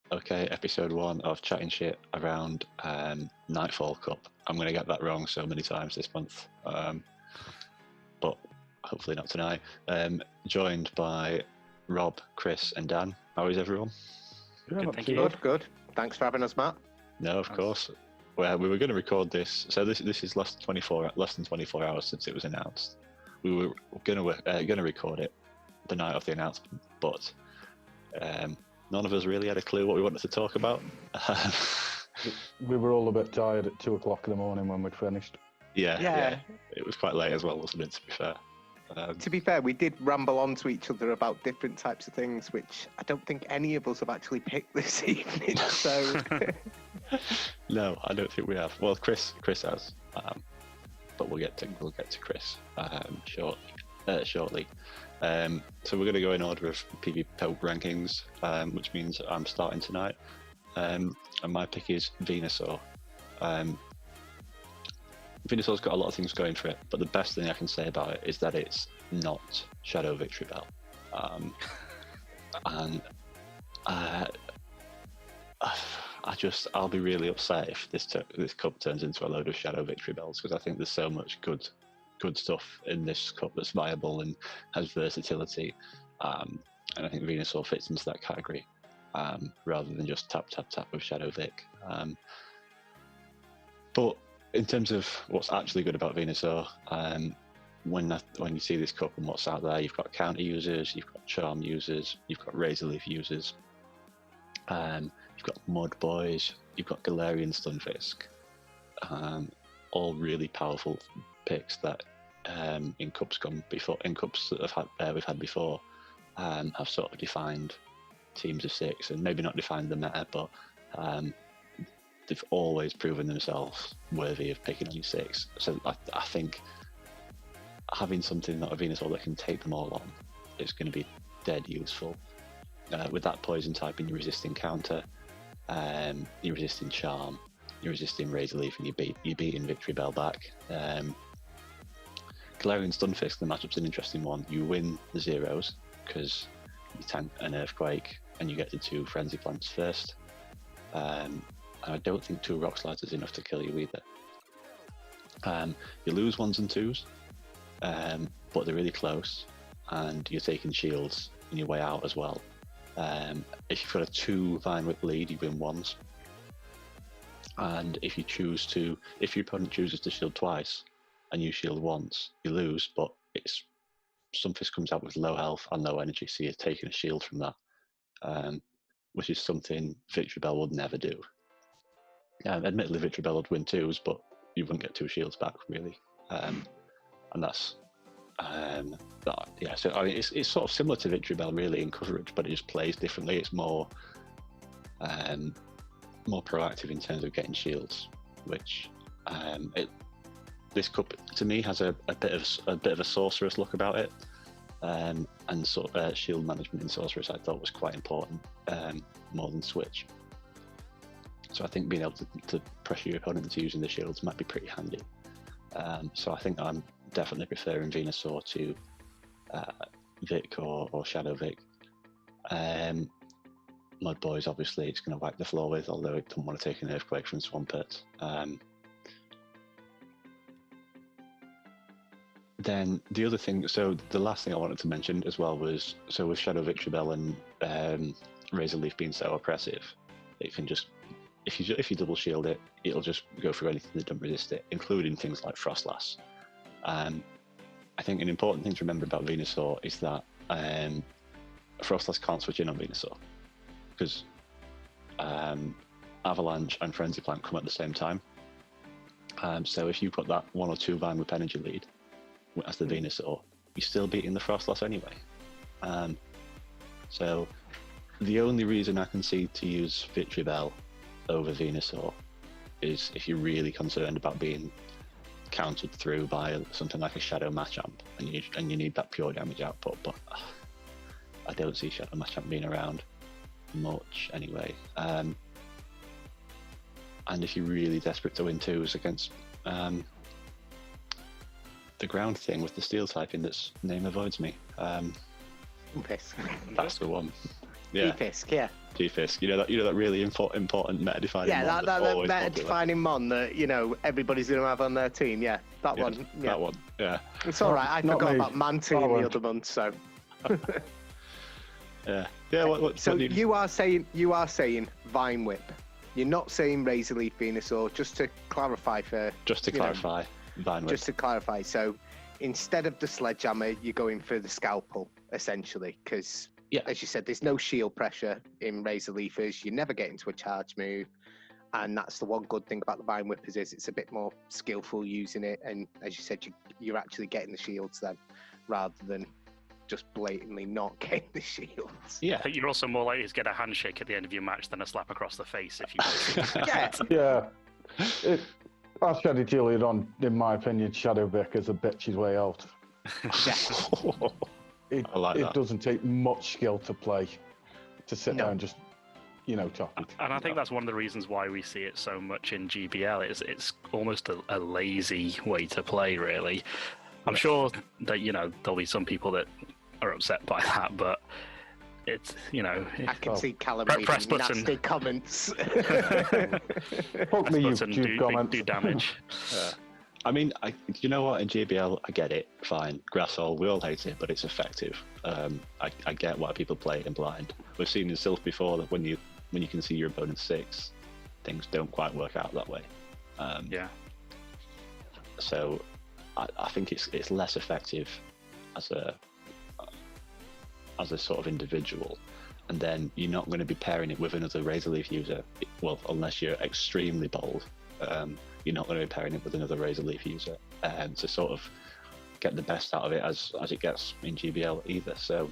Okay, episode 1 of chatting shit around Nightfall Cup. I'm going to get that wrong so many times this month, but hopefully not tonight. Joined by Rob, Chris, and Dan. How is everyone? Good, thank you. Good. Thanks for having us, Matt. No, of course. Well, we were going to record this, so this is less than 24 hours since it was announced. We were going to record it the night of the announcement, but none of us really had a clue what we wanted to talk about. We were all a bit tired at 2 o'clock in the morning when we'd finished. Yeah. It was quite late as well, wasn't it, to be fair? To be fair, we did ramble on to each other about different types of things, which I don't think any of us have actually picked this evening. So, no, I don't think we have. Well, Chris has, but we'll get to Chris shortly. So we're going to go in order of PvP rankings, which means I'm starting tonight, and my pick is Venusaur. Venusaur's got a lot of things going for it, but the best thing I can say about it is that it's not Shadow Victory Bell. And I'll be really upset if this cup turns into a load of Shadow Victory Bells, because I think there's so much good stuff in this cup that's viable and has versatility, and I think Venusaur fits into that category, rather than just tap with Shadow Vic. But in terms of what's actually good about Venusaur, when you see this cup and what's out there, you've got counter users, you've got charm users, you've got Razor Leaf users, you've got Mud Boys, you've got Galarian Stunfisk, all really powerful picks that in cups that we've had before, have sort of defined teams of 6, and maybe not defined the meta, but they've always proven themselves worthy of picking on your 6. So I think having something like a Venusaur that can take them all on is going to be dead useful. With that poison type and your resisting counter, your resisting charm, you're resisting Razor Leaf, and you're beating Victory Bell back. Galarian Stunfisk, the matchup's an interesting one. You win the zeros because you tank an Earthquake and you get the 2 Frenzy Plants first. And I don't think 2 Rock Slides is enough to kill you either. You lose 1s and 2s, but they're really close, and you're taking shields on your way out as well. If you've got a 2 Vine Whip lead, you win 1s. And if your opponent chooses to shield twice and you shield once, you lose, but Stunfisk comes out with low health and low energy, so you're taking a shield from that, which is something Victory Bell would never do. Admittedly, Victory Bell would win 2s, but you wouldn't get 2 shields back, really. And that's that. Yeah, so I mean, it's sort of similar to Victory Bell, really, in coverage, but it just plays differently. It's more proactive in terms of getting shields, which this cup to me has a bit of a sorceress look about it, and sort of shield management in sorceress I thought was quite important, more than switch. So I think being able to pressure your opponent into using the shields might be pretty handy. So I think I'm definitely preferring Venusaur to Vic or Shadow Vic. Mud Boys, obviously, it's going to wipe the floor with, although it doesn't want to take an Earthquake from Swampert. Then the other thing, so the last thing I wanted to mention as well was, so with Shadow Victory Bell and Razor Leaf being so oppressive, it can just, if you double shield it, it'll just go through anything that doesn't resist it, including things like Frostlass. I think an important thing to remember about Venusaur is that Frostlass can't switch in on Venusaur, because Avalanche and Frenzy Plant come at the same time. So if you've got that 1 or 2 Vine Whip energy lead as the Venusaur, you're still beating the Frostlass anyway. So the only reason I can see to use Victory Bell over Venusaur is if you're really concerned about being countered through by something like a Shadow Machamp, and you need that pure damage output, but I don't see Shadow Machamp being around much anyway. And if you're really desperate to win 2s against the ground thing with the steel typing that's name avoids me, that's the one. Yeah. G-Fisk, yeah. G-Fisk. You know that really important meta-defining. Yeah, mon that always meta-defining mon that everybody's gonna have on their team. Yeah, that one. Yeah. That one. Yeah. It's all right. I Not forgot me. about Manty the other month, so. Yeah. Yeah. So you are saying Vine Whip. You're not saying Razor Leaf Venusaur. Just to clarify Vine Whip. Just to clarify. So instead of the Sledgehammer, you're going for the Scalpel essentially, because. Yeah. As you said, there's no shield pressure in Razor Leafers. You never get into a charge move. And that's the one good thing about the Vine Whippers is it's a bit more skillful using it. And as you said, you're actually getting the shields then, rather than just blatantly not getting the shields. Yeah. You're also more likely to get a handshake at the end of your match than a slap across the face if you Yeah. Yeah. As Shady Julian on, in my opinion, Shadow Vic is a bitch's way out. I like that. It doesn't take much skill to play, to sit down and just, top it. And I think that's one of the reasons why we see it so much in GBL. It's almost a lazy way to play, really. I'm sure that, there'll be some people that are upset by that, but it's, I can see Callum press reading button. nasty comments. Fuck me, button, you do damage. I mean, you know what? In GBL, I get it. Fine, Grassol, we all hate it, but it's effective. I get why people play it in blind. We've seen in Silph before that when you can see your opponent's 6, things don't quite work out that way. Yeah. So, I think it's less effective as a sort of individual, and then you're not going to be pairing it with another Razor Leaf user. Well, unless you're extremely bold. You're not going to be pairing it with another Razor Leaf user to sort of get the best out of it as it gets in GBL either. So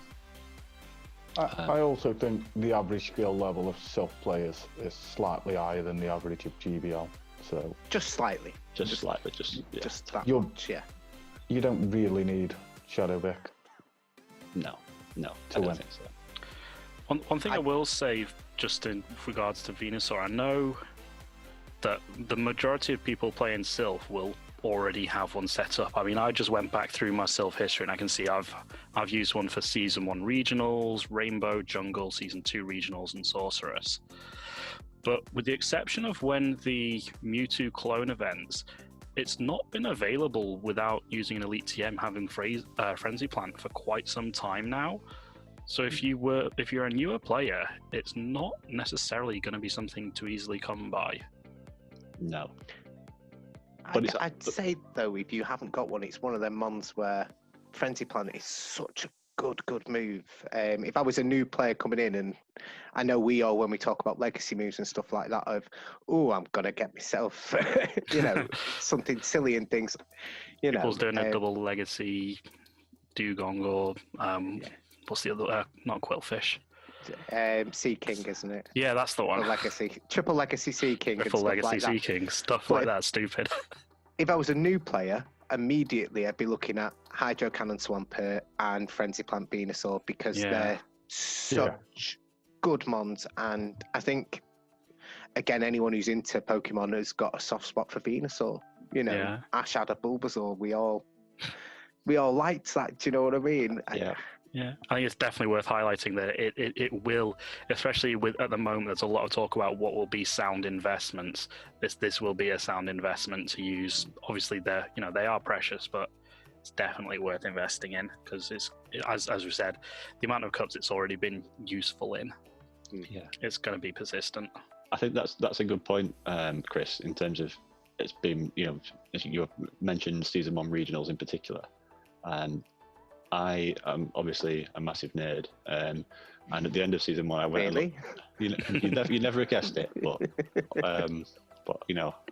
I also think the average skill level of Silph players is slightly higher than the average of GBL. So just slightly. Just slightly. Just that You're- much, yeah. you don't really need Shadow Vic. No, I To don't win. think so. One thing I will say, just in regards to Venusaur, I know that the majority of people playing Silph will already have one set up. I mean, I just went back through my Silph history and I can see I've used one for Season 1 Regionals, Rainbow, Jungle, Season 2 Regionals, and Sorceress. But with the exception of when the Mewtwo clone events, it's not been available without using an Elite TM having Frenzy Plant for quite some time now. So if you're a newer player, it's not necessarily going to be something to easily come by. No. But I'd say though, if you haven't got one, it's one of them mons where Frenzy Plant is such a good move. If I was a new player coming in, and I know we all, when we talk about legacy moves and stuff like that, of I'm gonna get myself, something silly and things. People's doing a double legacy Dugong or what's the other? Not Quillfish. Sea King, isn't it? Yeah, that's the one. Triple legacy Sea King. Triple legacy like Sea King, stuff like that. Stupid. If I was a new player, immediately I'd be looking at Hydro Cannon Swampert and Frenzy Plant Venusaur because they're such good mons, and I think again anyone who's into Pokemon has got a soft spot for Venusaur. Ash had a Bulbasaur. We all liked that. Do you know what I mean? Yeah, I think it's definitely worth highlighting that it will, especially with at the moment, there's a lot of talk about what will be sound investments. This will be a sound investment to use. Obviously, they are precious, but it's definitely worth investing in because as we said, the amount of cups it's already been useful in, it's going to be persistent. I think that's a good point, Chris. In terms of it's been, as you mentioned Season 1 regionals in particular, and I am obviously a massive nerd, and at the end of Season 1, I went. Really? You never guessed it, but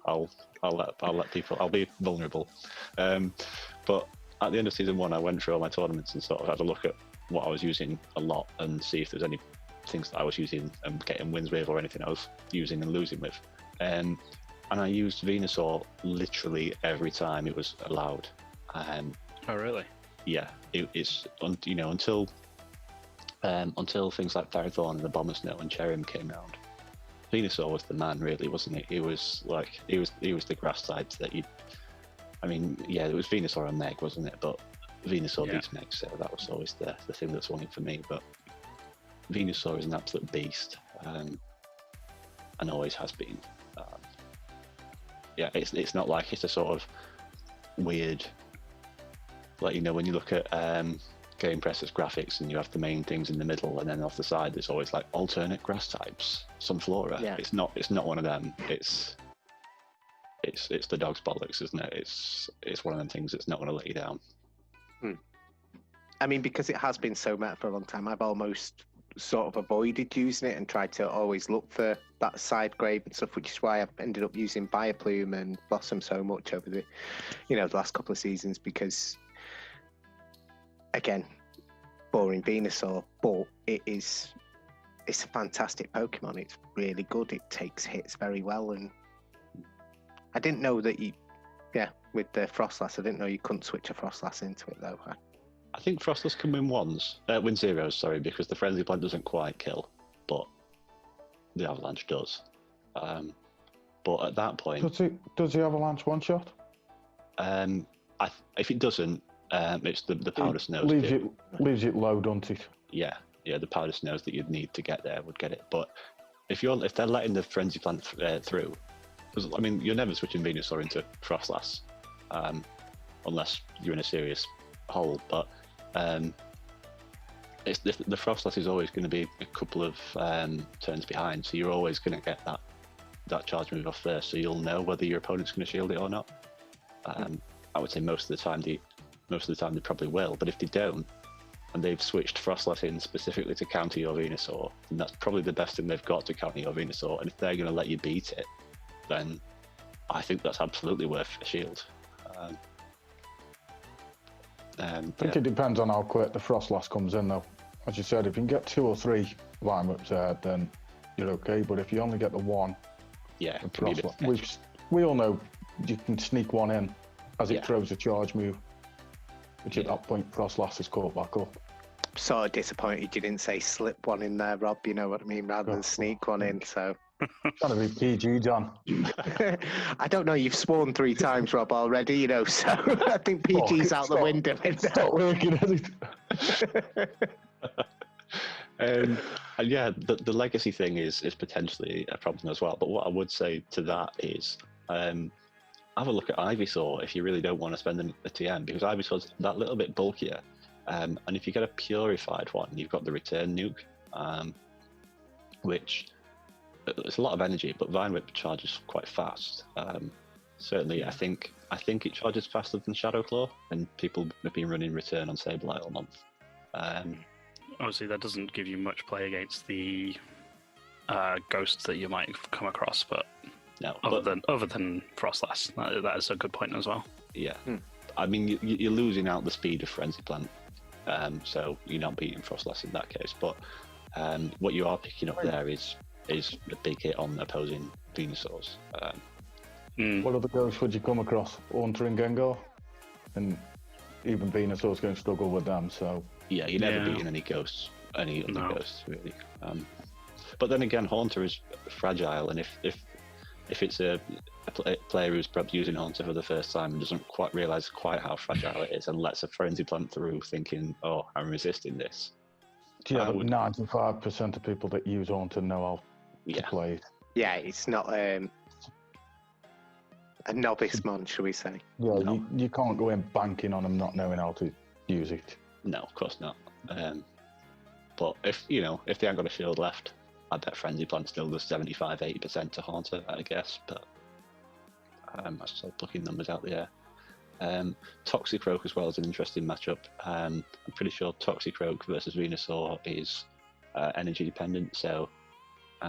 I'll let people. I'll be vulnerable. But at the end of Season 1, I went through all my tournaments and sort of had a look at what I was using a lot and see if there's any things that I was using and getting wins with, or anything I was using and losing with. And I used Venusaur literally every time it was allowed. Oh, really? Yeah, it's until things like Ferrothorn and the Bomber Snow and Cherrim came around. Venusaur was the man, really, wasn't it? He was the grass types that it was Venusaur and Meg, wasn't it? But Venusaur beats Meg, so that was always the thing that's won it for me. But Venusaur is an absolute beast, and always has been. Yeah, it's not like it's a sort of weird, like, you know, when you look at Game Press's graphics and you have the main things in the middle, and then off the side there's always like alternate grass types, some flora. Yeah. It's not one of them. It's the dog's bollocks, isn't it? It's one of them things that's not going to let you down. I mean, because it has been so meta for a long time, I've almost sort of avoided using it and tried to always look for that side grade and stuff, which is why I've ended up using Bioplume and Blossom so much over the, you know, the last couple of seasons, because, again, boring Venusaur, but it's a fantastic Pokemon. It's really good. It takes hits very well, and I didn't know that with the Frostlass, I didn't know you couldn't switch a Frostlass into it though. I think Frostless can win zeros, sorry, because the Frenzy Plant doesn't quite kill, but the Avalanche does. But at that point, does the Avalanche one shot? If it doesn't, it's the powder snows. Leaves it low, doesn't it? Yeah, the powder snows that you'd need to get there would get it. But if they're letting the Frenzy Plant through, because I mean, you're never switching Venusaur into Frostlass, unless you're in a serious hole. But it's the Frostlass is always going to be a couple of turns behind, so you're always going to get that charge move off first, so you'll know whether your opponent's going to shield it or not. I would say most of the time they probably will, but if they don't, and they've switched Frostlass in specifically to counter your Venusaur, then that's probably the best thing they've got to counter your Venusaur. And if they're going to let you beat it, then I think that's absolutely worth a shield. I think it depends on how quick the Frostlass comes in, though. As you said, if you can get 2 or 3 line whips there, then you're okay. But if you only get the one, we all know you can sneak one in as it throws a charge move, which at that point Frostlass is caught back up. Sort of disappointed you didn't say slip one in there, Rob. You know what I mean, rather than sneak one in. So. Trying to be PG, John. I don't know. You've sworn 3 times, Rob, already. You know, so I think PG's out the window. Stop working at it. And yeah, the legacy thing is potentially a problem as well. But what I would say to that is, have a look at Ivysaur if you really don't want to spend a TM, because Ivysaur's that little bit bulkier. And if you get a purified one, you've got the return nuke, which it's a lot of energy, but Vine Whip charges quite fast. Certainly, I think it charges faster than Shadow Claw, and people have been running return on Sableye all month. Obviously, that doesn't give you much play against the ghosts that you might come across, but no, other than Frostlass, that is a good point as well. Yeah, I mean, you're losing out the speed of Frenzy Plant, so you're not beating Frostlass in that case. But what you are picking up there is a big hit on opposing Venusaurs. What other ghosts would you come across? Haunter and Gengar? And even Venusaur's going to struggle with them, so... Yeah, you're never beating any ghosts, any other ghosts, really. But then again, Haunter is fragile, and if it's a player who's perhaps using Haunter for the first time and doesn't quite realise quite how fragile it is and lets a Frenzy Plant through thinking, oh, I'm resisting this. Yeah, 95% of people that use Haunter know how to play it. Yeah, it's not a novice mon, shall we say. Yeah, no. you can't go in banking on them not knowing how to use it. No, of course not. But if they haven't got a shield left, I bet Frenzy Plant still does 75-80% to Haunter, I guess. But I'm still plucking numbers out the air. Toxicroak as well is an interesting matchup. I'm pretty sure Toxicroak versus Venusaur is energy dependent, so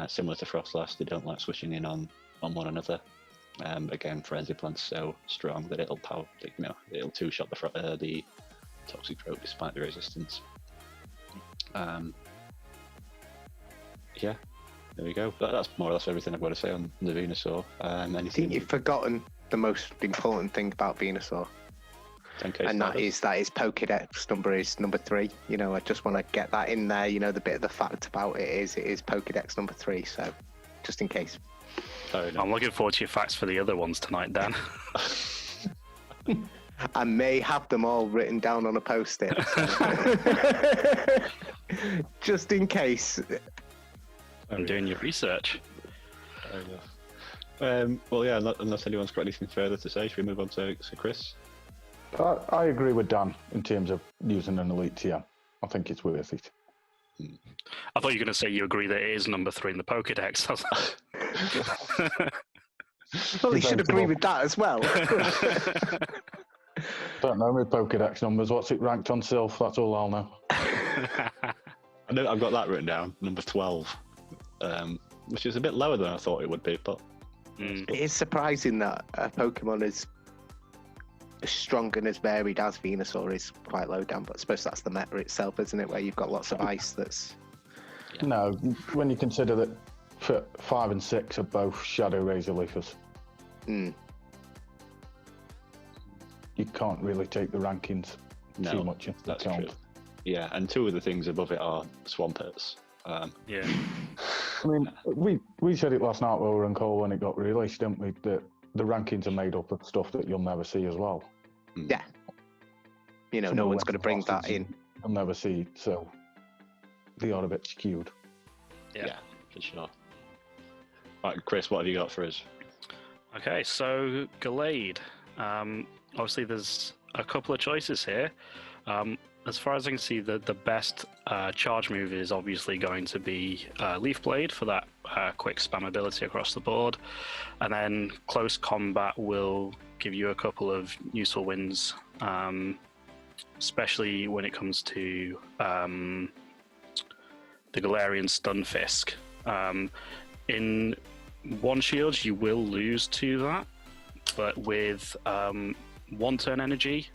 similar to Frostlass, they don't like switching in on one another. Again, Frenzy Plant's so strong that it'll two-shot the Toxicroak despite the resistance. Yeah, there we go. That's more or less everything I've got to say on the Venusaur. I think you've forgotten the most important thing about Venusaur. And that is Pokédex number 3. You know, I just want to get that in there. You know, the bit of the fact about it is Pokédex number 3. So, just in case. I'm looking forward to your facts for the other ones tonight, Dan. I may have them all written down on a post-it. Just in case. I'm doing your research. Well, yeah, unless anyone's got anything further to say, should we move on to Chris? I agree with Dan in terms of using an elite TM. I think it's worth it. I thought you were going to say you agree that it is number 3 in the Pokédex. Well, you should agree with that as well. Don't know my Pokédex numbers. What's it ranked on Silph? That's all I'll know. I know I've got that written down, number 12, which is a bit lower than I thought it would be, but it is surprising that a Pokemon is as strong and as varied as Venusaur is quite low down, but I suppose that's the meta itself, isn't it, where you've got lots of ice that's... Yeah. No, when you consider that 5 and 6 are both Shadow Razor Leafers. You can't really take the rankings too much into account. True. Yeah, and 2 of the things above it are Swampers. Yeah. I mean, we said it last night while we were on call when it got released, didn't we? That the rankings are made up of stuff that you'll never see as well. Yeah. You know, no one's going to bring that in. You'll never see, so they are a bit skewed. Yeah, for sure. Right, Chris, what have you got for us? Okay, so Gallade. Obviously, there's a couple of choices here. As far as I can see, the best charge move is obviously going to be Leaf Blade for that quick spam ability across the board. And then Close Combat will give you a couple of useful wins, especially when it comes to the Galarian Stunfisk. In one shield, you will lose to that, but with 1 turn energy,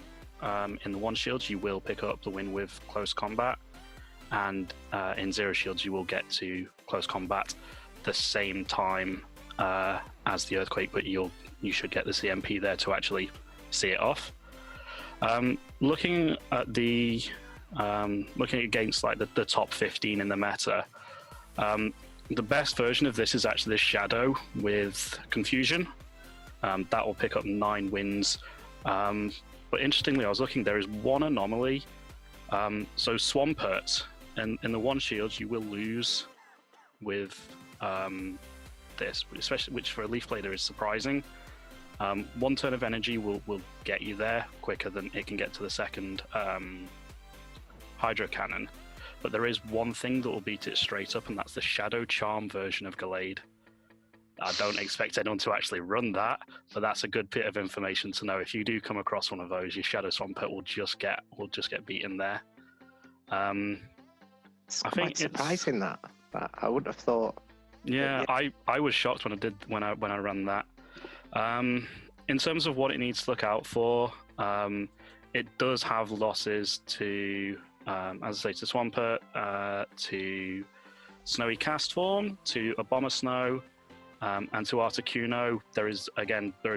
in the 1 shields, you will pick up the win with Close Combat, and in 0 shields, you will get to Close Combat the same time as the Earthquake, but you should get the CMP there to actually see it off. Looking against like the top 15 in the meta, the best version of this is actually the Shadow with Confusion. That will pick up 9 wins. But interestingly, I was looking, there is one anomaly. So Swampert, and in the 1 shield, you will lose with this, especially, which for a Leaf Blader is surprising. 1 turn of energy will get you there quicker than it can get to the second Hydro Cannon. But there is one thing that will beat it straight up, and that's the Shadow Charm version of Gallade. I don't expect anyone to actually run that, but that's a good bit of information to know. If you do come across one of those, your Shadow Swampert will just get beaten there. It's quite surprising that, but I wouldn't have thought. Yeah, I was shocked when I ran that. In terms of what it needs to look out for, it does have losses to, as I say, to Swampert, to Snowy Castform, to Abomasnow, and to Articuno. There is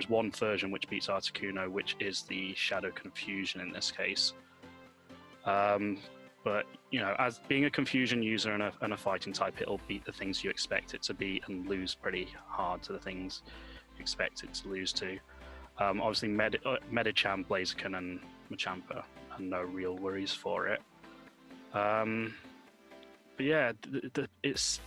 one version which beats Articuno, which is the Shadow Confusion in this case. But you know, as being a Confusion user and a fighting type, it'll beat the things you expect it to beat and lose pretty hard to the things you expect it to lose to. Obviously, Medicham, Blaziken, and Machampa are no real worries for it. But yeah, it's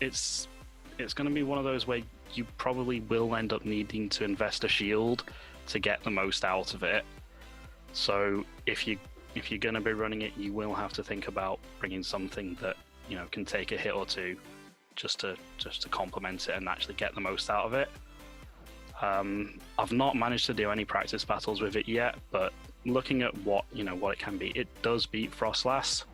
going to be one of those where you probably will end up needing to invest a shield to get the most out of it. So if you're going to be running it, you will have to think about bringing something that, you know, can take a hit or two just to complement it and actually get the most out of it. I've not managed to do any practice battles with it yet, but looking at what it can be, it does beat Frostlass,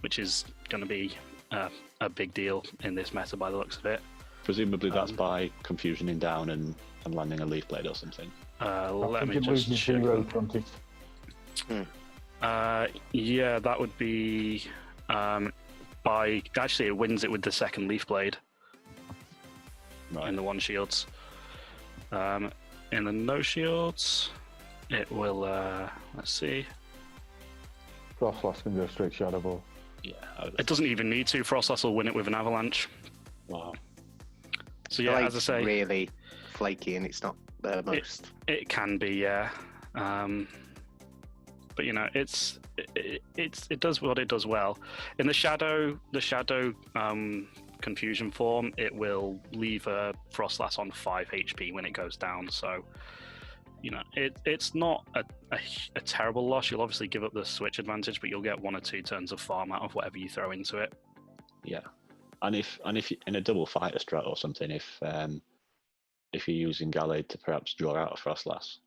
which is going to be a big deal in this meta by the looks of it. Presumably that's by confusioning down and landing a Leaf Blade or something. Let me just check. Yeah, that would be actually it wins it with the second Leaf Blade. Right. In the 1 shields. In the no shields, it will, let's see. Frostlass can go straight Shadow Ball. Yeah. It doesn't even need to. Frostlass will win it with an Avalanche. Wow. So yeah, as I say, really flaky, and it's not the most. It can be, yeah. But it does what it does well. In the shadow confusion form, it will leave a Frostlass on 5 HP when it goes down. So it's not a terrible loss. You'll obviously give up the switch advantage, but you'll get 1 or 2 turns of farm out of whatever you throw into it. Yeah, and if in a double fighter strat or something, if you're using Gallade to perhaps draw out a Frostlass,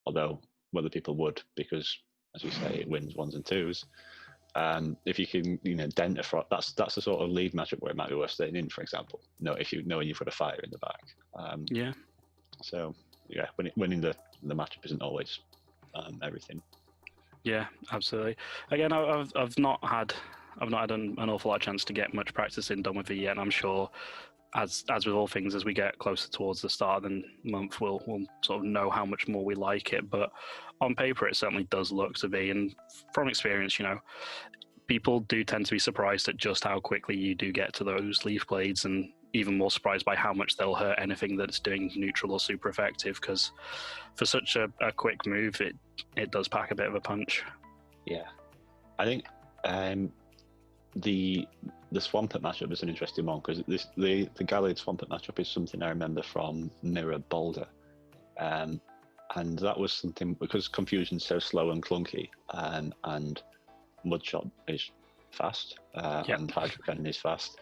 although whether people would, because as you say, it wins 1s and 2s. If you can, dent a Frost, that's the sort of lead matchup where it might be worth staying in, for example. No, if you knowing you've got a fighter in the back. Yeah. So yeah, winning the matchup isn't always everything. Yeah, absolutely. Again, I've not had an awful lot of chance to get much practice done with it yet, and I'm sure, as with all things, as we get closer towards the start of the month, we'll sort of know how much more we like it. But on paper, it certainly does look to be, and from experience, people do tend to be surprised at just how quickly you do get to those leaf blades, and even more surprised by how much they'll hurt anything that's doing neutral or super effective, because for such a quick move, it does pack a bit of a punch. Yeah, I think the Swampert matchup is an interesting one, because the Gallade Swampert matchup is something I remember from Mirror Boulder, and that was something because Confusion's so slow and clunky, and Mudshot is fast, and Hydro Cannon is fast.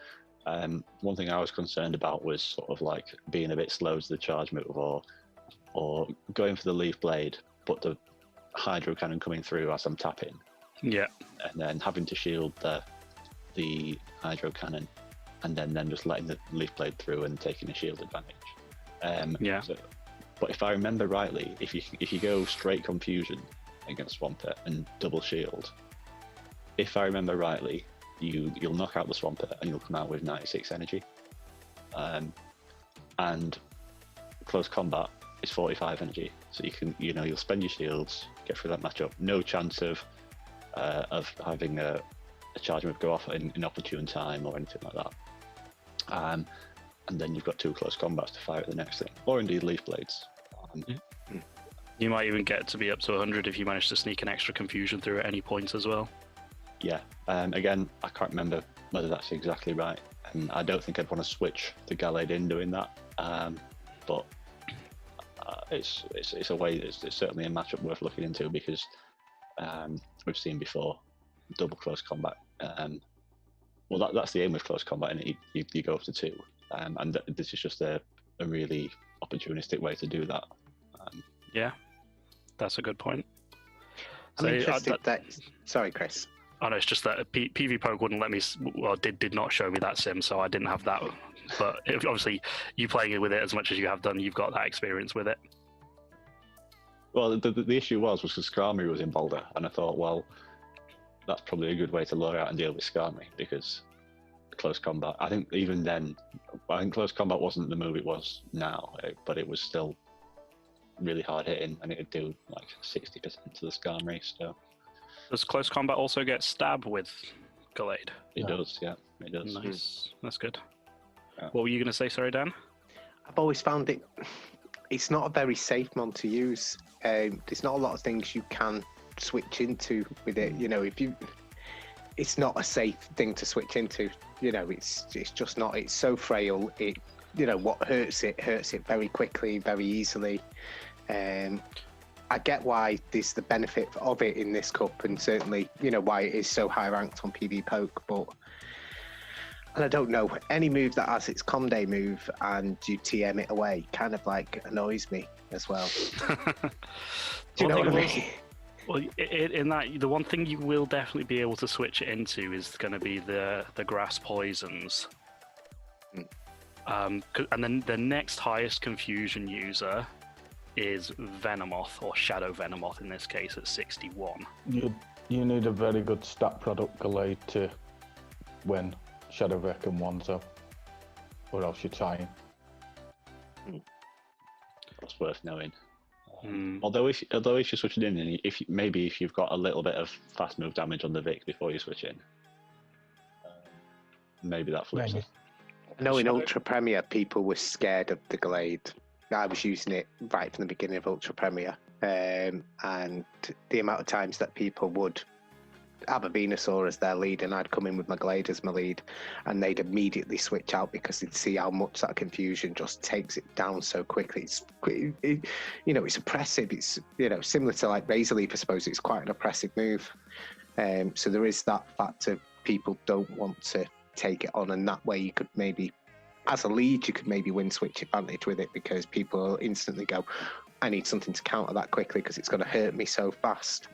One thing I was concerned about was sort of like being a bit slow to the charge move, or going for the Leaf Blade, but the Hydro Cannon coming through as I'm tapping. Yeah. And then having to shield the Hydro Cannon, and then just letting the Leaf Blade through and taking a shield advantage. But if I remember rightly, if you go straight Confusion against Swampert and double shield, if I remember rightly, you'll knock out the Swampert and you'll come out with 96 energy. And close combat is 45 energy, so you'll spend your shields, get through that matchup. No chance of having a charge move go off in opportune time or anything like that. And then you've got 2 close combats to fire at the next thing, or indeed Leaf Blades. You might even get to be up to 100 if you manage to sneak an extra Confusion through at any point as well. Yeah, again, I can't remember whether that's exactly right, and I don't think I'd want to switch to Gallade in doing that. But it's a way. It's certainly a matchup worth looking into, because we've seen before double close combat. Well, that's the aim with close combat, and you go up to 2, and this is just a really opportunistic way to do that. Yeah, that's a good point. I'm interested that. Sorry, Chris. Oh no, it's just that PV Poke wouldn't let me. Well, did not show me that sim, so I didn't have that. But obviously, you playing it with it as much as you have done, you've got that experience with it. Well, the issue was because Skarmory was in Boulder, and I thought, well, that's probably a good way to lure out and deal with Skarmory, because close combat. I think even then, close combat wasn't the move it was now, but it was still really hard hitting, and it would do like 60% to the Skarmory. So. Does close combat also get stab with Gallade? It does, yeah. It does. Nice. That's good. Yeah. What were you going to say, sorry, Dan? I've always found it's not a very safe mon to use. There's not a lot of things you can switch into with it. It's not a safe thing to switch into. It's just not. It's so frail. What hurts it very quickly, very easily. I get why there's the benefit of it in this cup, and certainly, why it is so high ranked on PV Poke, and I don't know, any move that has its Conde move and you TM it away kind of like annoys me as well. Do you know what I mean? Well, in that, the one thing you will definitely be able to switch it into is going to be the grass poisons. And then the next highest Confusion user is Venomoth, or Shadow Venomoth in this case, at 61. You need a very good stat product Gallade to win Shadow Vec and Wanzo, or else you're tying. That's worth knowing. Although if you're switching in, and if you've got a little bit of fast move damage on the Vic before you switch in, maybe that flips it. I know in Ultra Premier people were scared of the Gallade. I was using it right from the beginning of Ultra Premier, and the amount of times that people would have a Venusaur as their lead, and I'd come in with my Gallade as my lead, and they'd immediately switch out because they'd see how much that confusion just takes it down so quickly. It's oppressive. It's similar to like Razor Leaf, I suppose. It's quite an oppressive move. So there is that factor. People don't want to take it on, and that way you could maybe, as a lead, you could maybe win switch advantage with it because people will instantly go, I need something to counter that quickly because it's going to hurt me so fast.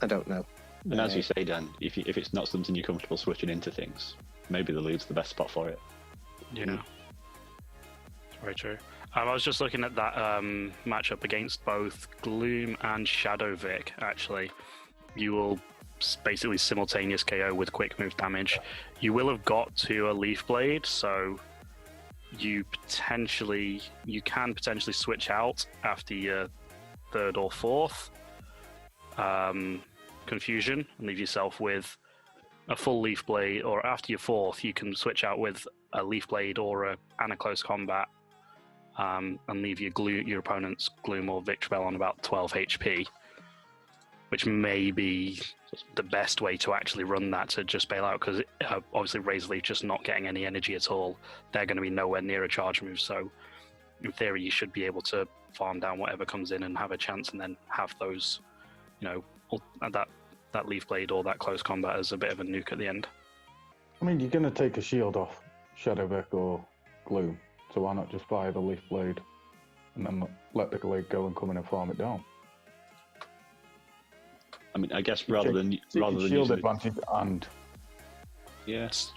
I don't know. And as you say, Dan, if it's not something you're comfortable switching into things, maybe the lead's the best spot for it. Yeah, it's very true. I was just looking at that matchup against both Gloom and Shadow Vic. Actually, you will basically simultaneous KO with quick move damage. You will have got to a Leaf Blade, so you can potentially switch out after your third or fourth confusion and leave yourself with a full Leaf Blade, or after your fourth you can switch out with a Leaf Blade or and a close combat, and leave your opponent's Gloom or Victreebel on about 12 HP, which may be the best way to actually run that, to just bail out, because obviously Razor Leaf just not getting any energy at all, they're going to be nowhere near a charge move, so in theory you should be able to farm down whatever comes in and have a chance, and then have those, that Leaf Blade or that close combat as a bit of a nuke at the end. I mean, you're going to take a shield off Shadow Vic or Gloom, so why not just fire the Leaf Blade and then let the Gallade go and come in and farm it down? I mean, I guess rather than shield advantage and yes.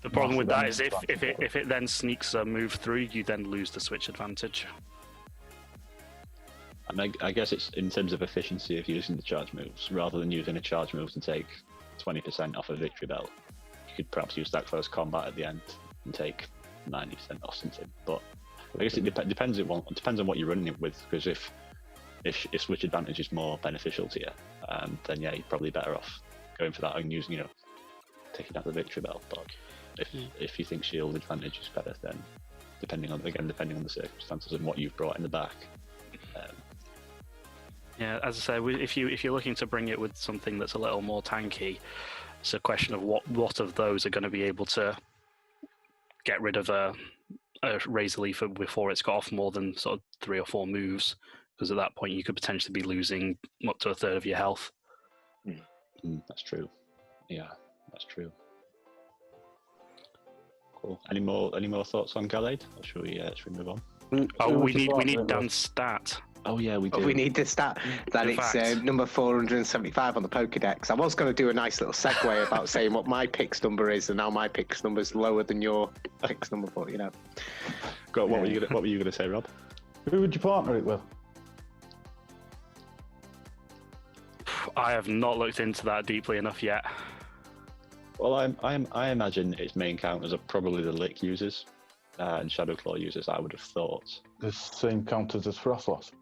The problem with that is if it then sneaks a move through, you then lose the switch advantage. And I guess it's in terms of efficiency of using the charge moves, rather than using a charge move to take 20% off a Victreebel, you could perhaps use that close combat at the end and take 90% off something. But I guess it depends on what you're running it with, because if switch advantage is more beneficial to you, then yeah, you're probably better off going for that and using, taking out the Victreebel. But if you think shield advantage is better, then depending on the circumstances and what you've brought in the back. Yeah, as I say, if you're looking to bring it with something that's a little more tanky, it's a question of what of those are going to be able to get rid of a Razor Leaf before it's got off more than sort of 3 or 4 moves, because at that point you could potentially be losing up to a third of your health. That's true. Yeah, that's true. Cool. Any more thoughts on Gallade, or should we move on? We need Dan's stat. Oh yeah, we do. We need the stat that it's number 475 on the Pokédex. I was going to do a nice little segue about saying what my picks number is, and now my picks number is lower than your picks number, but What were you going to say, Rob? Who would you partner it with? I have not looked into that deeply enough yet. Well, I imagine its main counters are probably the Lick users and Shadow Claw users, I would have thought. The same counters as Frostloss?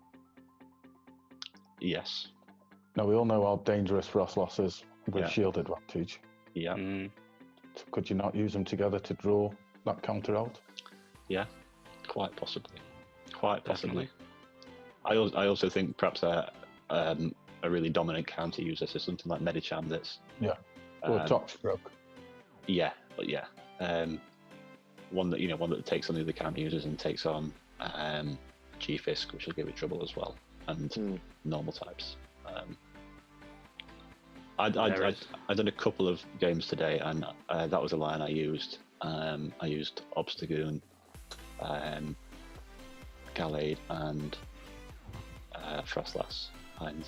Yes. Now, we all know how dangerous Frostloss is with shield advantage. Yeah. So could you not use them together to draw that counter out? Yeah, quite possibly. I also think perhaps a really dominant counter user, so something like Medicham that's... Yeah, or Toxstroke. Yeah, but yeah. One that takes on the other counter users and takes on G-Fisk, which will give it trouble as well, and normal types. I've done a couple of games today, and that was a line I used. I used Obstagoon, Gallade, and Frostlass. And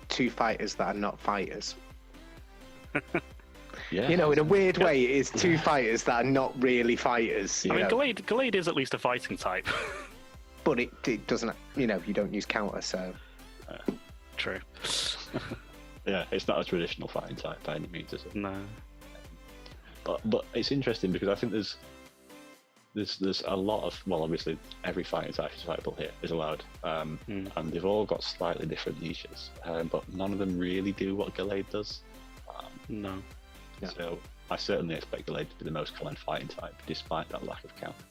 two fighters that are not fighters. Yeah. In a weird way, it is two fighters that are not really fighters. I mean, Gallade is at least a fighting type. But it doesn't, you don't use counter, so... True. Yeah, it's not a traditional fighting type by any means, is it? No. But it's interesting because I think there's a lot of, well, obviously every fighting type is fightable here, is allowed, and they've all got slightly different niches, but none of them really do what Gallade does. No. Yeah. So I certainly expect Gallade to be the most common fighting type, despite that lack of counter.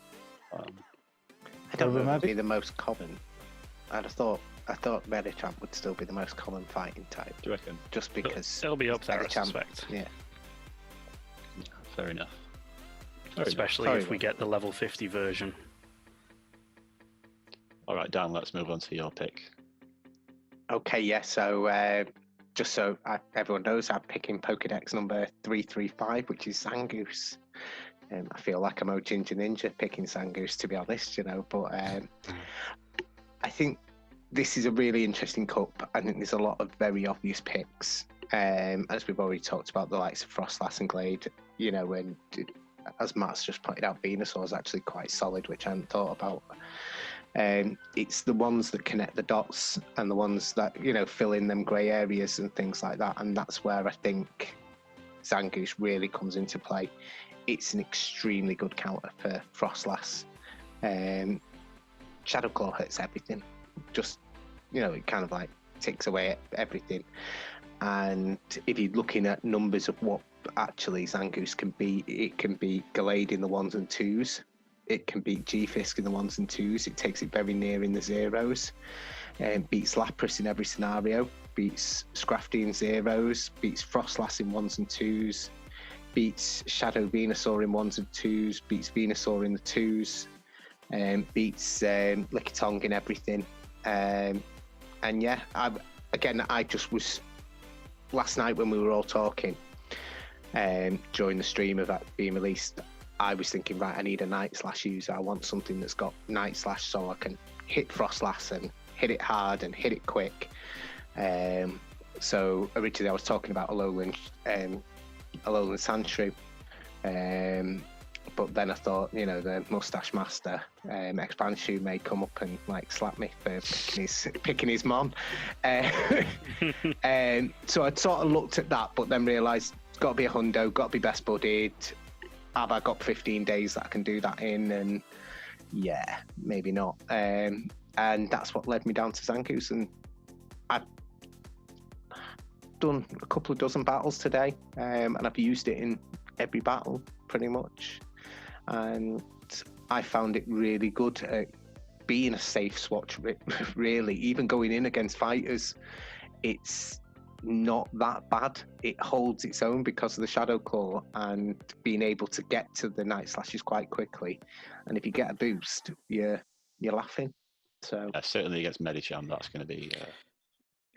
I don't know if it'd be the most common. And I thought Medicham would still be the most common fighting type. Do you reckon? Just because it'll be up there, I Medicham, suspect. Yeah. Fair enough. Especially if we get the level 50 version. All right, Dan, let's move on to your pick. Okay, yeah, so just so everyone knows, I'm picking Pokedex number 335, which is Zangoose. I feel like I'm Ginger Ninja picking Zangoose, to be honest, but I think this is a really interesting cup. I think there's a lot of very obvious picks. As we've already talked about, the likes of Frostlass and Gallade, and as Matt's just pointed out, Venusaur is actually quite solid, which I hadn't thought about. It's the ones that connect the dots and the ones that, fill in them grey areas and things like that. And that's where I think Zangoose really comes into play. It's an extremely good counter for Frostlass. Shadow Claw hurts everything. Just, it kind of like takes away everything. And if you're looking at numbers of what actually Zangoose can be, it can be Gallade in the 1s and 2s. It can beat G-Fisk in the 1s and 2s. It takes it very near in the 0s. Beats Lapras in every scenario. Beats Scrafty in 0s. Beats Frostlass in 1s and 2s. Beats Shadow Venusaur in 1s and 2s. Beats Venusaur in the 2s. Beats Lickitung in everything. And yeah, I just was... Last night when we were all talking during the stream of that being released, I was thinking, right, I need a Night Slash user. I want something that's got Night Slash so I can hit Frostlass and hit it hard and hit it quick. So originally I was talking about Alolan Sandshrew. But then I thought, the Mustache Master Expanshu may come up and slap me for picking his mom. So I'd sort of looked at that, but then realised it's got to be a hundo, got to be best buddied. Have I got 15 days that I can do that in? And yeah, maybe not. And that's what led me down to Zangoose. And I've done a couple of dozen battles today, and I've used it in every battle pretty much. And I found it really good at being a safe swatch, really. Even going in against fighters, it's not that bad. It holds its own because of the Shadow Claw and being able to get to the Night Slashes quite quickly. And if you get a boost, you're laughing. So certainly against Medicham, that's going to be...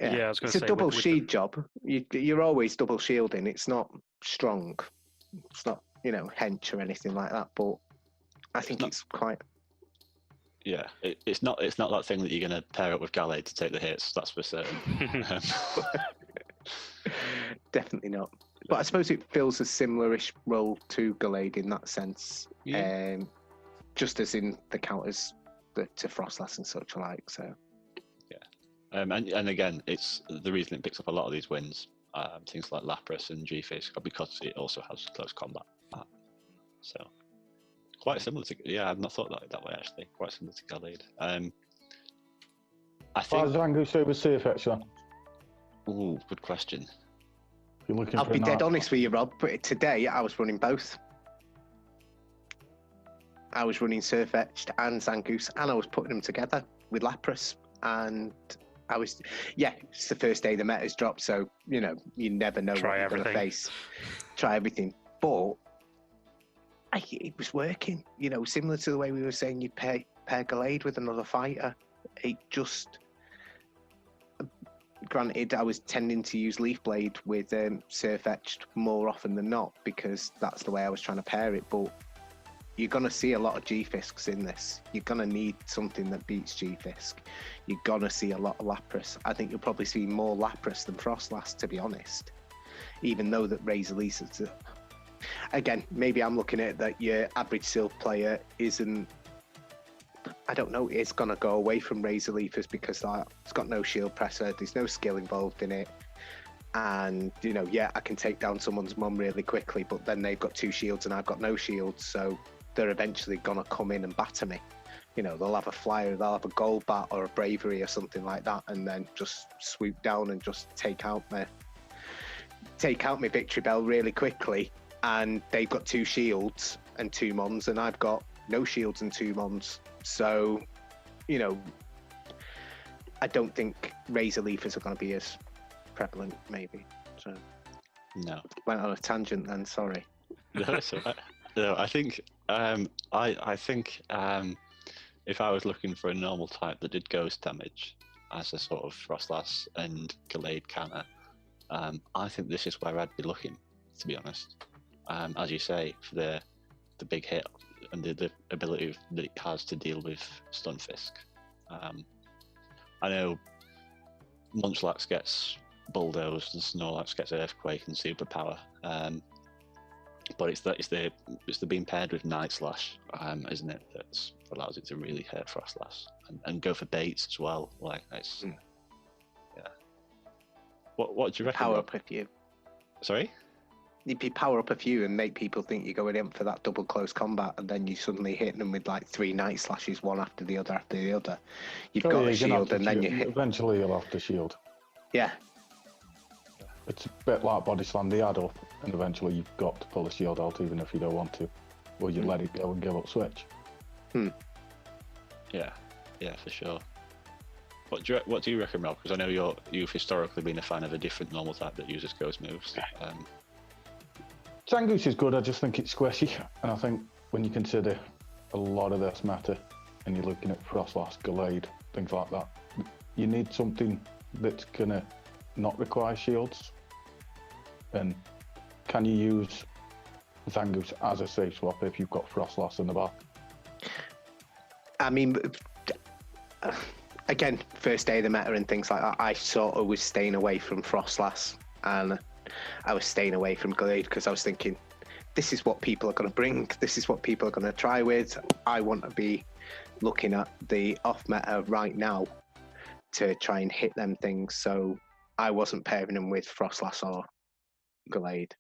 I was going to say... It's a double shield job. You're always double shielding. It's not strong. It's not, hench or anything like that, but I think it's quite... Yeah, it's not that thing that you're going to pair up with Gallade to take the hits, that's for certain. Definitely not. But I suppose it fills a similar-ish role to Gallade in that sense, just as in the counters to Frostlass and such alike, so... Yeah, and again, it's the reason it picks up a lot of these wins, things like Lapras and G-Fisk, because it also has close combat. So... Quite similar to, I've not thought that way actually. Quite similar to Gallade. I think. Zangoose over Silph then? Ooh, good question. You're looking I'll for be dead honest with you, Rob. But today I was running both. I was running Surf Etched and Zangoose, and I was putting them together with Lapras, and I was, it's the first day the meta's dropped, so you never know what you're going to face. Try everything, but. It was working, similar to the way we were saying you'd pair Gallade with another fighter. It just, granted, I was tending to use Leaf Blade with Surf Etched more often than not because that's the way I was trying to pair it. But you're going to see a lot of G-Fisks in this. You're going to need something that beats G-Fisk. You're going to see a lot of Lapras. I think you'll probably see more Lapras than Frostlass, to be honest. Even though that Razor Leaf is... Again, maybe I'm looking at that your average Silph player isn't, I don't know, it's going to go away from Razor Leafers because it's got no shield presser, there's no skill involved in it. And, I can take down someone's mum really quickly, but then they've got 2 shields and I've got no shields, so they're eventually going to come in and batter me. They'll have a flyer, they'll have a gold bat or a bravery or something like that, and then just swoop down and just take out my victory bell really quickly. And they've got 2 shields and 2 mons, and I've got no shields and 2 mons. So, I don't think Razor Leafers are going to be as prevalent, maybe. So No. went on a tangent then. Sorry. No, that's all right. No, I think I think if I was looking for a normal type that did ghost damage as a sort of Frostlass and Gallade counter, I think this is where I'd be looking, to be honest. As you say, for the big hit and the ability that it has to deal with Stunfisk. I know Munchlax gets Bulldozed and Snorlax gets Earthquake and Superpower, but it's the being paired with Night Slash, isn't it, that allows it to really hurt Frostlass and go for baits as well. Like it's yeah. What do you reckon? Power Rob? up a few. Sorry. You'd be power up a few and make people think you're going in for that double close combat, and then you suddenly hit them with like 3 Night Slashes, one after the other after the other. You've got a shield, and then you hit. Eventually, you'll have to shield. Yeah. It's a bit like Body Slam the add up, and eventually you've got to pull a shield out even if you don't want to, or you let it go and give up switch. Yeah, for sure. What do you reckon, Rob? Because I know you've historically been a fan of a different normal type that uses ghost moves. Zangoose is good, I just think it's squishy, and I think when you consider a lot of this meta, and you're looking at Frostlass, Gallade, things like that, you need something that's gonna not require shields. And can you use Zangoose as a safe swap if you've got Frostlass in the back? I mean, again, first day of the meta and things like that, I sort of was staying away from Frostlass, and I was staying away from Gallade because I was thinking, this is what people are going to bring, this is what people are going to try with. I want to be looking at the off meta right now to try and hit them things, so I wasn't pairing them with Frostlass or Gallade.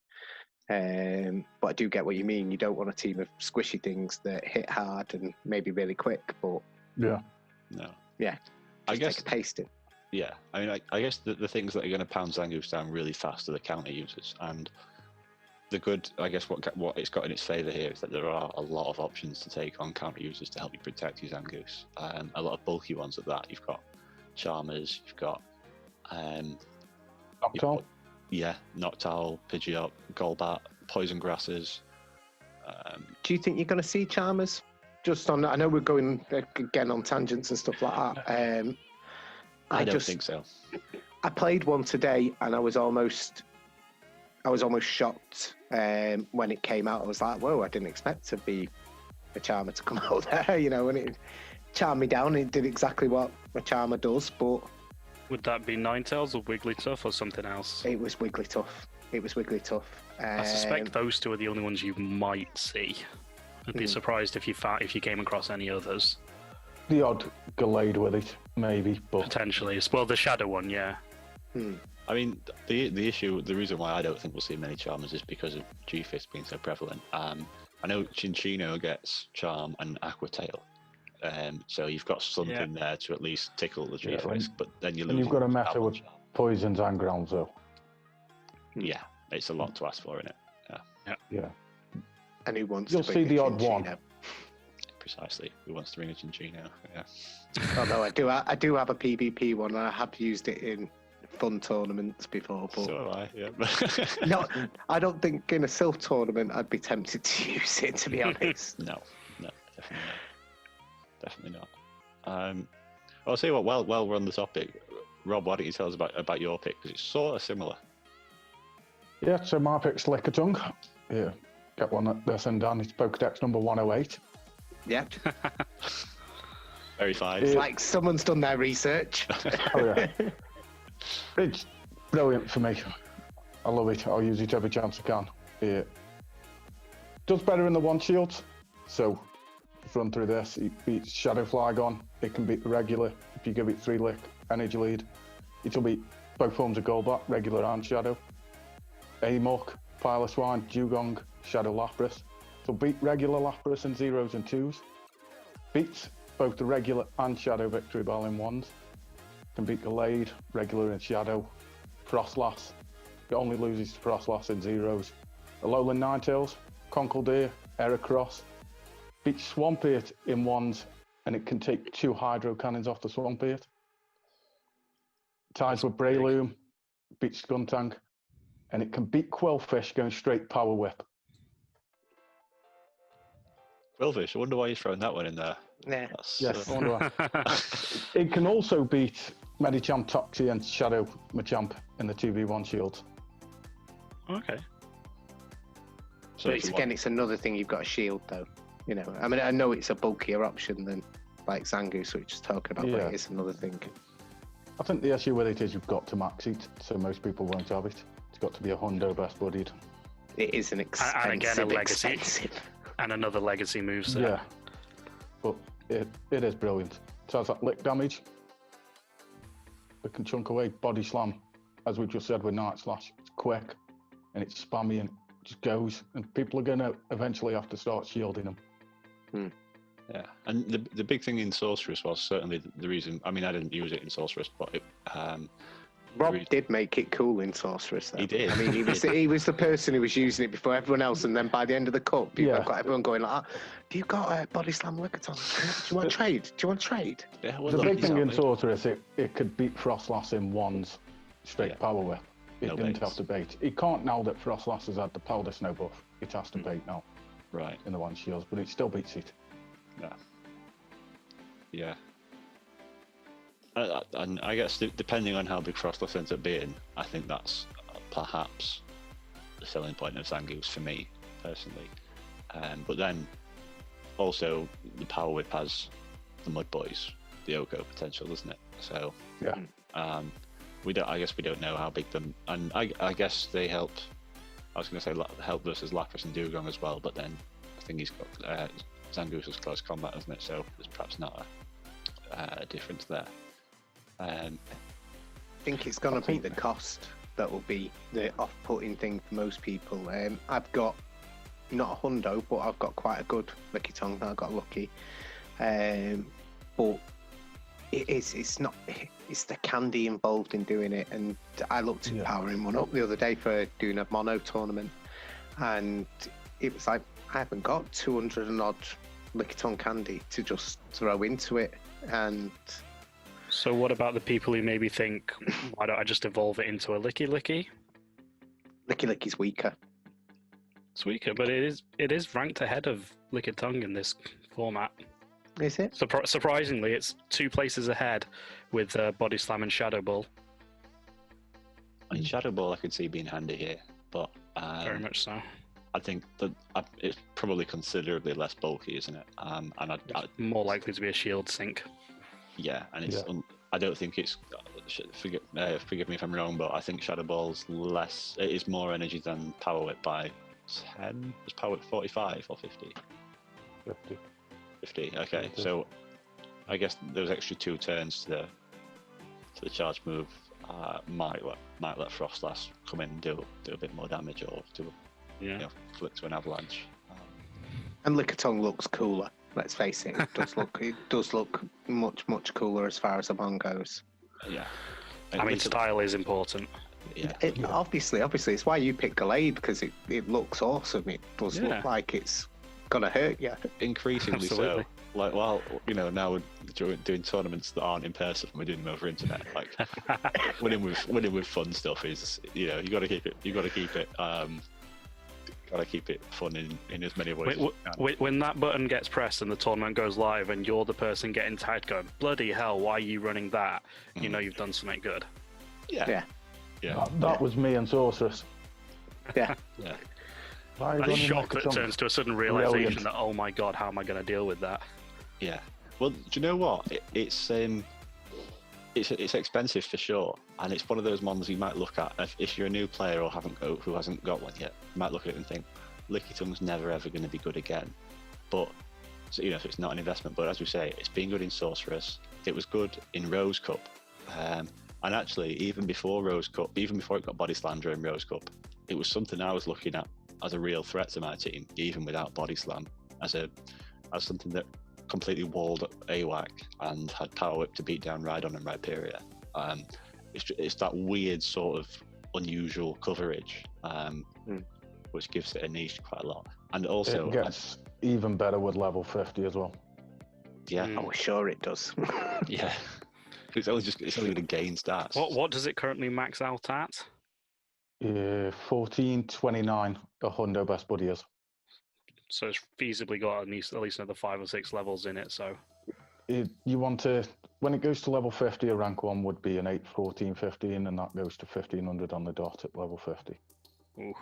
But I do get what you mean. You don't want a team of squishy things that hit hard and maybe really quick, but yeah, I guess take a pasting. Yeah, I mean, I guess the things that are going to pound Zangoose down really fast are the counter users, and the good, I guess, what it's got in its favour here is that there are a lot of options to take on counter users to help you protect your Zangoose. A lot of bulky ones at that. You've got Charmers, you've got Noctowl. Noctowl, Pidgeot, Golbat, Poison Grasses. Do you think you're going to see Charmers? Just on, I know we're going again on tangents and stuff like that. I don't think so. I played one today, and I was almost shocked when it came out. I was like, "Whoa! I didn't expect to be a Charmer to come out there." You know, and it charmed me down. It did exactly what a Charmer does, but would that be Ninetales or Wigglytuff or something else? It was Wigglytuff. I suspect those two are the only ones you might see. I'd be surprised if you came across any others. The odd Gallade with it, maybe, but potentially. Well, the Shadow one, yeah. I mean, the reason why I don't think we'll see many Charmers is because of G-Fist being so prevalent. I know Chinchino gets Charm and Aqua Tail, so you've got something there to at least tickle the G-Fist, but then you lose. And you've got a meta with poisons and grounds, though. Yeah, it's a lot to ask for, isn't it? Yeah. And who wants You'll to see the odd one. Precisely. Who wants to bring a Chinchino? Yeah. Although I do have a PvP one, and I have used it in fun tournaments before. But so have I. Yeah. I don't think in a Silph tournament I'd be tempted to use it. To be honest. No, definitely not. I'll tell you what. While we're on the topic, Rob, why don't you tell us about your pick, because it's sort of similar. Yeah. So my pick's Lickitung. Yeah. Get one at this and done. It's Pokedex number 108. Yep. Verified. It's like someone's done their research. Oh yeah. It's brilliant for me. I love it. I'll use it every chance I can. It does better in the one shields. So run through this. It beats Shadow Flygon. It can beat the regular if you give it 3 lick energy lead. It'll beat both forms of Golbat, regular and Shadow. Amok, Piloswine, Dugong, Shadow Lapras. So beat regular Lapras in 0s and 2s. Beats both the regular and Shadow Victory Bell in 1s. Can beat Gallade, regular and Shadow. Frostlass. It only loses to Frostlass in 0s. Alolan Ninetales, Conkeldurr, Heracross. Beats Swampert in 1s, and it can take 2 Hydro Cannons off the Swampert. ties with Breloom, beats Skuntank, and it can beat Quillfish going straight Power Whip. Quillfish, I wonder why you're throwing that one in there. Yeah. Yes, I wonder why. It can also beat Medicham, Toxie, and Shadow Machamp in the 2v1 shields. Okay. So But it's another thing you've got a shield, though. You know, I mean, I know it's a bulkier option than like Zangoose, which is talking about, but it is another thing. I think the issue with it is you've got to max it, so most people won't have it. It's got to be a hundo best buddied. It is an expensive, and again, a legacy. And another legacy moveset. Yeah, but it is brilliant. It has that lick damage. It can chunk away. Body slam, as we just said with Night Slash. It's quick and it's spammy and it just goes. And people are going to eventually have to start shielding them. Yeah, and the big thing in Sorceress was certainly the reason. I mean, I didn't use it in Sorceress, but it, Rob did make it cool in Sorceress, though. He did. I mean, he was the person who was using it before everyone else, and then by the end of the cup, you've got everyone going like, "Do you got a Body Slam Lickitung? Do you want to trade? Do you want to trade?" Yeah, The big thing in Sorceress, it could beat Frostlass in ones straight Power Whip. It didn't have to bait. It can't now that Frostlass has had the Powder Snow buff. It has to bait now. Right. In the one shields, but it still beats it. Yeah. Yeah. And I guess depending on how big Frostlass ends up being, I think that's perhaps the selling point of Zangoose for me personally. But then also the Power Whip has the Mud Boys, the Oko potential, doesn't it? So we don't. I guess we don't know how big them. And I guess they help. I was going to say help versus Lapras and Dugong as well, but then I think he's got Zangoose's close combat, isn't it? So there's perhaps not a difference there. I think it's going to be the cost that will be the off-putting thing for most people. I've got not a hundo, but I've got quite a good Lickitung. I got lucky, but it's not. It's the candy involved in doing it. And I looked at powering one up the other day for doing a mono tournament, and it was like I haven't got 200 and odd Lickitung candy to just throw into it, and. So what about the people who maybe think, why don't I just evolve it into a Licky Licky? Licky Licky's weaker. It's weaker, but it is ranked ahead of Lickitung in this format. Is it? Surprisingly, it's 2 places ahead with Body Slam and Shadow Ball. I mean, Shadow Ball I could see being handy here, but very much so. I think that it's probably considerably less bulky, isn't it? And more likely to be a shield sink. Yeah, and it's. I don't think it's. Forgive me if I'm wrong, but I think Shadow Ball's less. It is more energy than Power Whip by 10. Was Power Whip 45 or 50? 50. 50. Okay, so I guess those extra 2 turns to the charge move might let Frostlass come in and do a bit more damage or flick to an avalanche. And Lickitung looks cooler. Let's face it, it does look much cooler as far as Among goes. Yeah. I mean, style is important. Yeah. Obviously, it's why you pick Gallade, because it looks awesome. It does look like it's gonna hurt you. Increasingly so. Like, well, now we're doing tournaments that aren't in person. We're doing them over internet. Like, winning with fun stuff is, you got to keep it. Gotta keep it fun in as many ways as you can. When that button gets pressed and the tournament goes live and you're the person getting tagged going, bloody hell, why are you running that? You know you've done something good. Yeah. That was me and Sorceress. Yeah. Yeah. That shock that turns to a sudden realization that, oh my god, how am I going to deal with that? Yeah. Well, do you know what? It's expensive for sure, and it's one of those mons you might look at if you're a new player or who hasn't got one yet. You might look at it and think, Lickitung's never ever going to be good again. But so, if it's not an investment. But as we say, it's been good in Sorceress. It was good in Rose Cup, and actually even before Rose Cup, even before it got Body Slam during Rose Cup, it was something I was looking at as a real threat to my team, even without Body Slam, as something that completely walled AWAC and had Power Whip to beat down Rhydon and Rhyperior. It's that weird sort of unusual coverage, which gives it a niche quite a lot. And also it gets even better with level 50 as well. Yeah. Oh, sure it does. Yeah. It's only going to gain stats. What does it currently max out at? 1429, a hundo best buddy is. So it's feasibly got at least another 5 or 6 levels in it. So You want to, when it goes to level 50, a rank 1 would be an 8, 14, 15, and that goes to 1500 on the dot at level 50. ooh.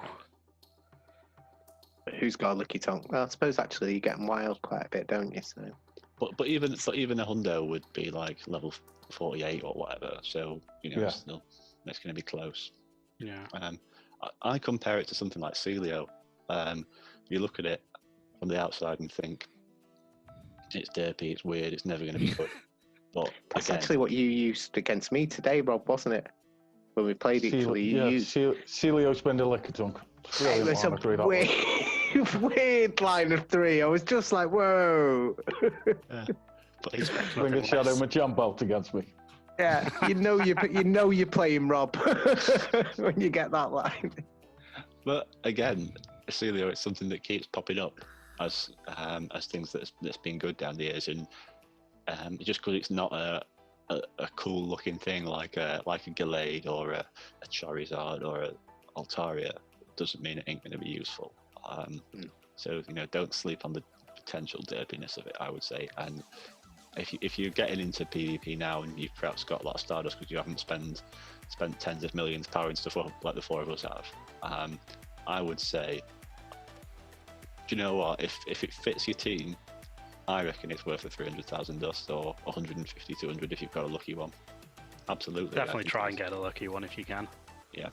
But who's got a Lickitung? Well, I suppose actually you get them wild quite a bit, don't you? So. But even a hundo would be like level 48 or whatever. So still, it's going to be close. Yeah. I compare it to something like Celio. You look at it from the outside and think it's derpy, it's weird, it's never going to be good. But that's again, actually what you used against me today, Rob, wasn't it? When we played each other, you used Celio spend a Lickitung. It was a weird line of 3. I was just like, whoa. But he's bring a Shadow Machamp out against me. Yeah, you know you're playing Rob when you get that line. But again, Celio, it's something that keeps popping up as things that's been good down the years, and just because it's not a cool looking thing like a Gallade or a Charizard or a Altaria, doesn't mean it ain't going to be useful. So don't sleep on the potential derpiness of it, I would say. And if you're getting into PvP now and you've perhaps got a lot of Stardust because you haven't spent tens of millions powering stuff up like the 4 of us have, I would say, do you know what? If it fits your team, I reckon it's worth the 300,000 dust or 150, 200 if you've got a lucky one. Absolutely. Definitely try and get a lucky one if you can. Yeah.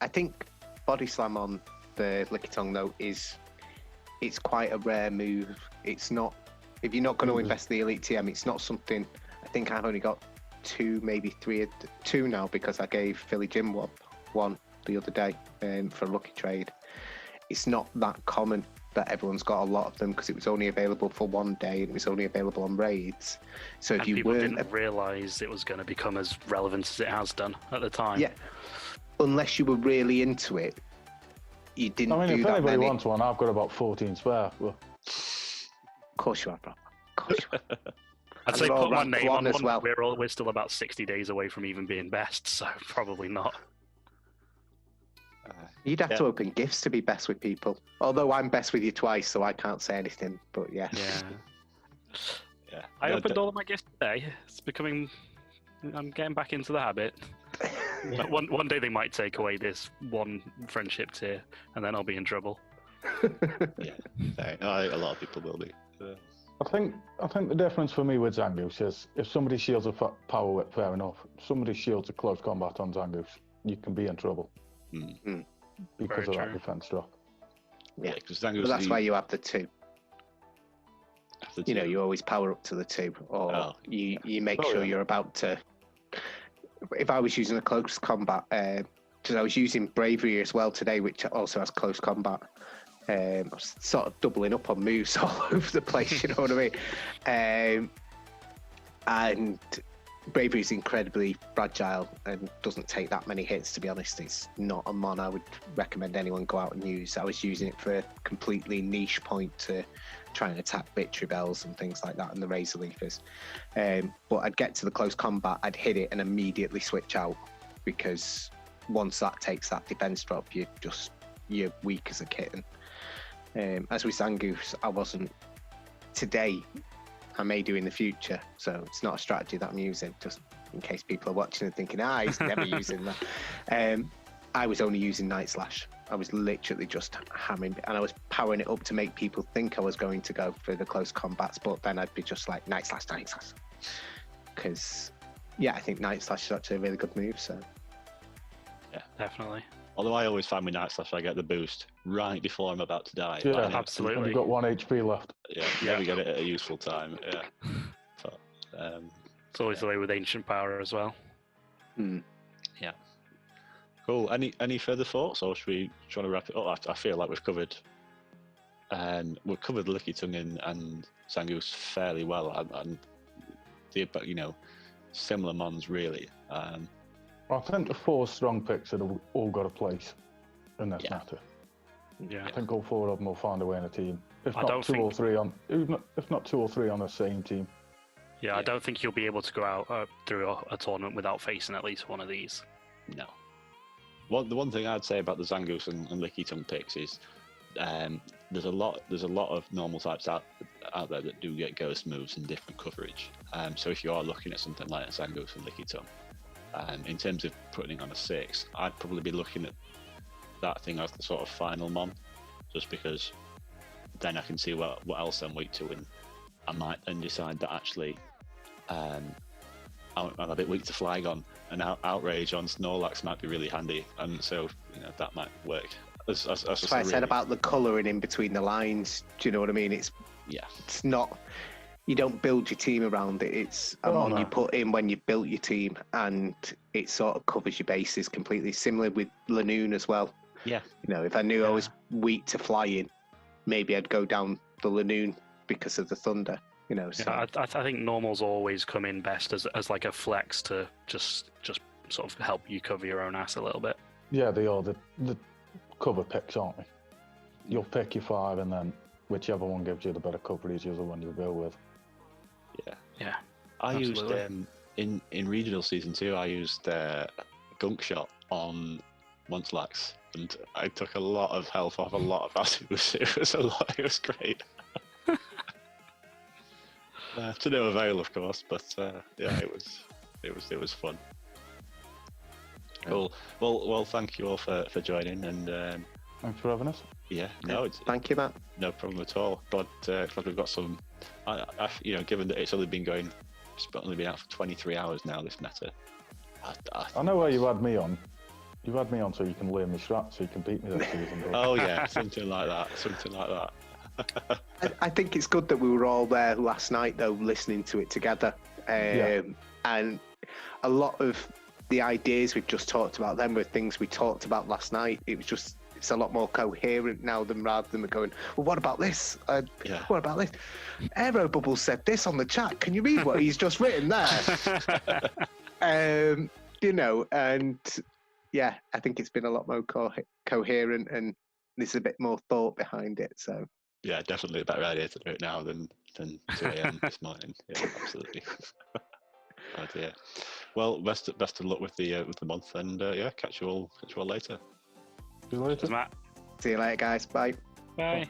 I think Body Slam on the Lickitung though it's quite a rare move. It's not, if you're not going to invest the Elite TM, it's not something. I think I've only got 2, maybe 3, 2 now because I gave Philly Jim one the other day for a lucky trade. It's not that common that everyone's got a lot of them because it was only available for 1 day and it was only available on raids. So if you people didn't realise it was going to become as relevant as it has done at the time. Yeah. Unless you were really into it, you didn't do that. If anybody wants one, I've got about 14 spare. Well. Of course you are, bro. Of course you are. I'd say put my name on as one. well. We're still about 60 days away from even being best, so probably not. You'd have to open gifts to be best with people. Although I'm best with you twice, so I can't say anything. But yeah. Yeah. I opened all of my gifts today. I'm getting back into the habit. One day they might take away this one friendship tier, and then I'll be in trouble. Yeah. I think a lot of people will be. I think the difference for me with Zangoose is if somebody shields a power whip, fair enough. If somebody shields a close combat on Zangoose, you can be in trouble because of that defense drop. Yeah, because Zangoose. But that's why you have the 2. You always power up to the 2, or you make sure you're about to. If I was using a close combat, because I was using Bravery as well today, which also has close combat. I was sort of doubling up on moves all over the place, you know what I mean? And Bravery is incredibly fragile and doesn't take that many hits, to be honest. It's not a mon I would recommend anyone go out and use. I was using it for a completely niche point to try and attack Victory Bells and things like that and the Razor Leafers. But I'd get to the close combat, I'd hit it and immediately switch out because once that takes that defense drop, you're weak as a kitten. As with Zangoose, I wasn't today. I may do in the future, so it's not a strategy that I'm using. Just in case people are watching and thinking, he's never using that. I was only using Night Slash. I was literally just hammering, and I was powering it up to make people think I was going to go for the close combats, but then I'd be just like Night Slash. Because, I think Night Slash is actually a really good move. So, yeah, definitely. Although I always find with Night Slash I get the boost right before I'm about to die. Yeah, absolutely. You've got 1 HP left. Yeah, never get it at a useful time. Yeah. But, it's always the way with Ancient Power as well. Yeah. Cool. Any further thoughts, or should we try to wrap it up? I feel like we've covered Lickitung and Zangoose fairly well, and similar mons really. I think the 4 strong picks have all got a place in this matter. Yeah. I think all 4 of them will find a way in a team. If not 2 or 3 on the same team. I don't think you'll be able to go out through a tournament without facing at least one of these. No. The one thing I'd say about the Zangoose and Lickitung picks is there's a lot of normal types out there that do get ghost moves and different coverage. So if you are looking at something like a Zangoose and Lickitung, in terms of putting on a 6, I'd probably be looking at that thing as the sort of final mon, just because then I can see what else I'm weak to, and I might then decide that actually I'm a bit weak to Flygon, and Outrage on Snorlax might be really handy, and so that might work. That's why I said about the colouring in between the lines. Do you know what I mean? It's not. You don't build your team around it. It's a mon you put in when you built your team, and it sort of covers your bases completely. Similar with Lanoon as well. Yeah. If I knew I was weak to flying, maybe I'd go down the Lanoon because of the Thunder. So. I think normals always come in best as like a flex to just sort of help you cover your own ass a little bit. Yeah, they are the cover picks, aren't they? You'll pick your 5, and then whichever one gives you the better coverage is the one you'll go with. Yeah. I absolutely. used in regional season 2. I used Gunk Shot on Munchlax, and I took a lot of health off a lot of acid. It was a lot. It was great. To no avail, of course, but it was fun. Cool. Well, thank you all for joining, and Thanks for having us. yeah, Thank you, Matt. no problem at all. Glad we've got some. Given that it's only been out for 23 hours now, this meta. I know where you had me on. You had me on so you can learn me strat, so you can beat me this season. Oh yeah, something like that. I think it's good that we were all there last night, though, listening to it together. And a lot of the ideas we've just talked about then were things we talked about last night. It's a lot more coherent now rather than going, well, what about this? What about this? Aero Bubble said this on the chat. Can you read what he's just written there? And yeah, I think it's been a lot more coherent, and there's a bit more thought behind it. So Yeah, definitely a better idea to do it now than 2 a.m. this morning. Yeah, absolutely. Oh dear. Well, best of luck with the month, and catch you all later. See you later. Matt. see you later, guys. Bye. Bye.